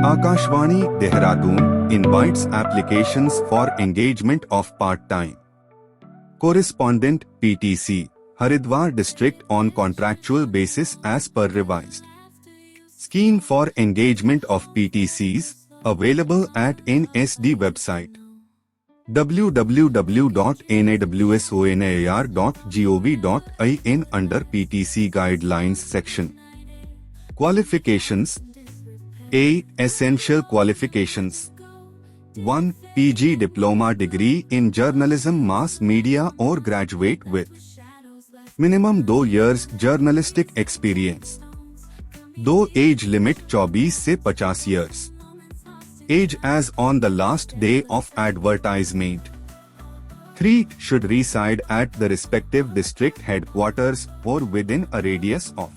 Akashvani Dehradun invites applications for engagement of part-time correspondent PTC Haridwar district on contractual basis as per revised scheme for engagement of PTCs available at NSD website www.nawsonar.gov.in under PTC guidelines section. Qualifications. A. Essential qualifications. 1. PG diploma degree in journalism, mass media or graduate with minimum 2 years journalistic experience. 2 age limit 24 से 50 years. Age as on the last day of advertisement. 3. Should reside at the respective district headquarters or within a radius of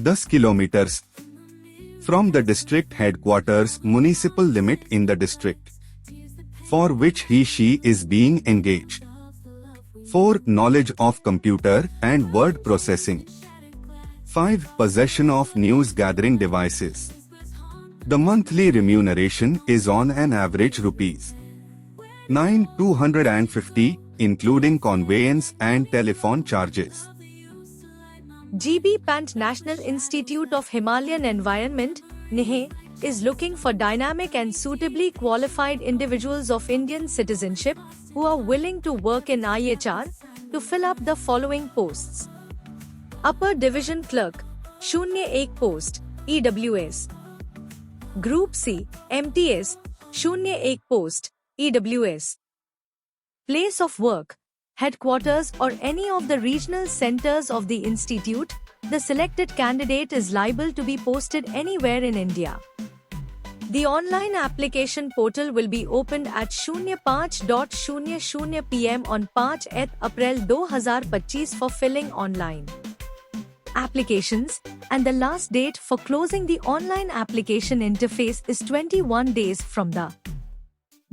10 kilometers from the district headquarters municipal limit in the district for which he/she is being engaged. 4. Knowledge of computer and word processing. 5. Possession of news gathering devices. The monthly remuneration is on an average rupees 9,250 including conveyance and telephone charges. GB Pant National Institute of Himalayan Environment, NIHE, is looking for dynamic and suitably qualified individuals of Indian citizenship who are willing to work in IHR to fill up the following posts. Upper Division Clerk, 01 post, EWS. Group C, MTS, 01 post, EWS. Place of work, headquarters or any of the regional centers of the institute. The selected candidate is liable to be posted anywhere in India. The online application portal will be opened at 05:00 PM on 5 April 2025 for filling online applications, and the last date for closing the online application interface is 21 days from the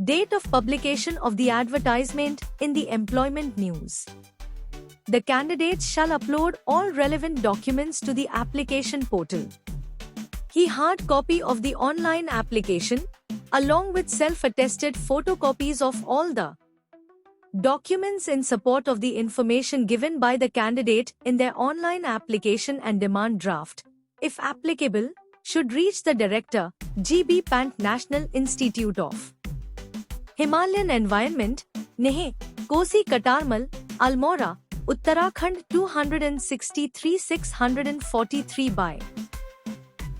date of publication of the advertisement in the employment news. The candidates shall upload all relevant documents to the application portal. Hard copy of the online application, along with self-attested photocopies of all the documents in support of the information given by the candidate in their online application and demand draft, if applicable, should reach the Director, GB Pant National Institute of Himalayan Environment, NIHE, Kosi Katarmal, Almora, Uttarakhand 263,643 by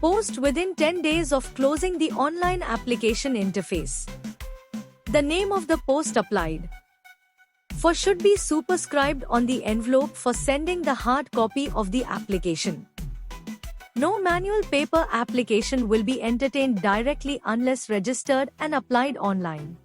post within 10 days of closing the online application interface. The name of the post applied for should be superscribed on the envelope for sending the hard copy of the application. No manual paper application will be entertained directly unless registered and applied online.